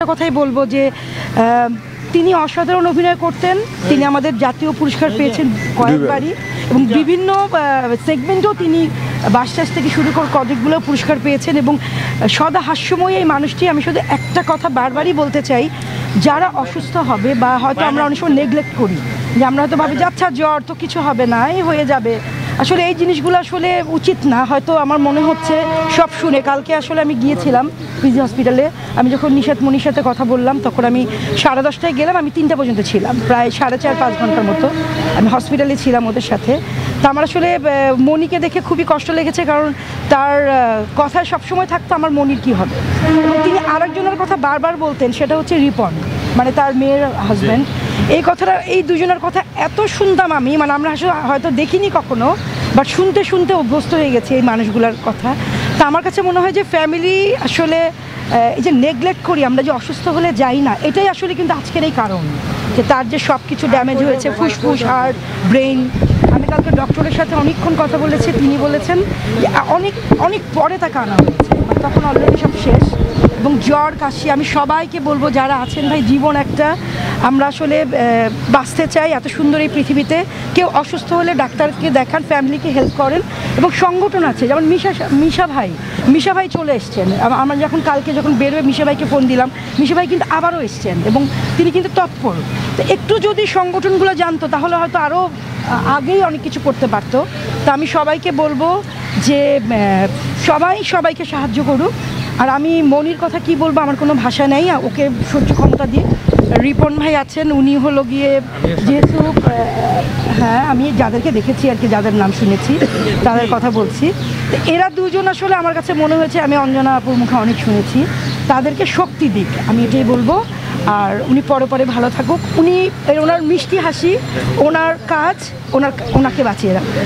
কথাই বলবো যে তিনি অসাধারণ অভিনয় করতেন। তিনি আমাদের জাতীয় পুরস্কার পেয়েছেন কয়েকবারই এবং বিভিন্ন সেগমেন্টেও তিনি বাসটাস থেকে শুরু করে কদিকগুলো পুরস্কার পেয়েছেন এবং সদা হাস্যময়ী এই মানুষটি। আমি শুধু একটা কথা বারবারই বলতে চাই, যারা অসুস্থ হবে বা হয়তো আমরা অনেক সময় নেগলেক্ট করি যে আমরা হয়তো ভাবি যে আচ্ছা জ্বর তো কিছু হবে না, এই হয়ে যাবে, আসলে এই জিনিসগুলো আসলে উচিত না। হয়তো আমার মনে হচ্ছে সব শুনে কালকে আসলে আমি গিয়েছিলাম পিজি হসপিটালে। আমি যখন নিশাত মনির সাথে কথা বললাম তখন আমি 10:30টায় গেলাম, আমি 3টা পর্যন্ত ছিলাম, প্রায় 4.5-5 ঘন্টার মতো আমি হসপিটালে ছিলাম ওদের সাথে। তা আমার আসলে মনিকে দেখে খুবই কষ্ট লেগেছে, কারণ তার কথায় সবসময় থাকতো আমার মনির কী হবে। এবং তিনি আরেকজনের কথা বারবার বলতেন, সেটা হচ্ছে রিপন, মানে তার মেয়ের হাজব্যান্ড। এই কথাটা, এই দুজনের কথা এত শুনতাম আমি, মানে আমরা হয়তো দেখিনি কখনো, বাট শুনতে শুনতে অভ্যস্ত হয়ে গেছে এই মানুষগুলোর কথা। তা আমার কাছে মনে হয় যে ফ্যামিলি আসলে এই যে নেগলেক্ট করি আমরা, যে অসুস্থ হলে যাই না, এটাই আসলে কিন্তু আজকের এই কারণ, যে তার যে সব কিছু ড্যামেজ হয়েছে, ফুসফুস, হার্ট, ব্রেন। আমি কালকে ডক্টরের সাথে অনেকক্ষণ কথা বলেছি, তিনি বলেছেন যে অনেক অনেক পরে তাকে আনা হয়েছে, তখন অলরেডি সব শেষ। এবং জ্বর, কাশি, আমি সবাইকে বলবো যারা আছেন, ভাই জীবন একটা, আমরা আসলে বাঁচতে চাই এত সুন্দর এই পৃথিবীতে। কেউ অসুস্থ হলে ডাক্তারকে দেখান, ফ্যামিলিকে হেল্প করেন। এবং সংগঠন আছে, যেমন মিশা ভাই চলে এসছেন। আমরা যখন বেরোয় মিশা ভাইকে ফোন দিলাম, মিশা ভাই কিন্তু আবারও এসছেন এবং তিনি কিন্তু তৎপর। তো একটু যদি সংগঠনগুলো জানতো তাহলে হয়তো আরও আগেই অনেক কিছু করতে পারতো। তা আমি সবাইকে বলবো যে সবাইকে সাহায্য করুক। আর আমি মনির কথা কি বলবো, আমার কোনো ভাষা নেই ওকে সহ্য ক্ষমতা দিয়ে। রিপন ভাই আছেন, উনি হলো গিয়ে যেহেতু হ্যাঁ আমি যাদেরকে দেখেছি আর কি, যাদের নাম শুনেছি তাদের কথা বলছি, তো এরা দুজন আসলে আমার কাছে মনে হয়েছে, আমি অঞ্জনা আপুর মুখে অনেক শুনেছি, তাদেরকে শক্তি দিক, আমি এটাই বলবো। আর উনি পরে ভালো থাকুক। ওনার মিষ্টি হাসি, ওনার কাজ ওনাকে বাঁচিয়ে রাখবে।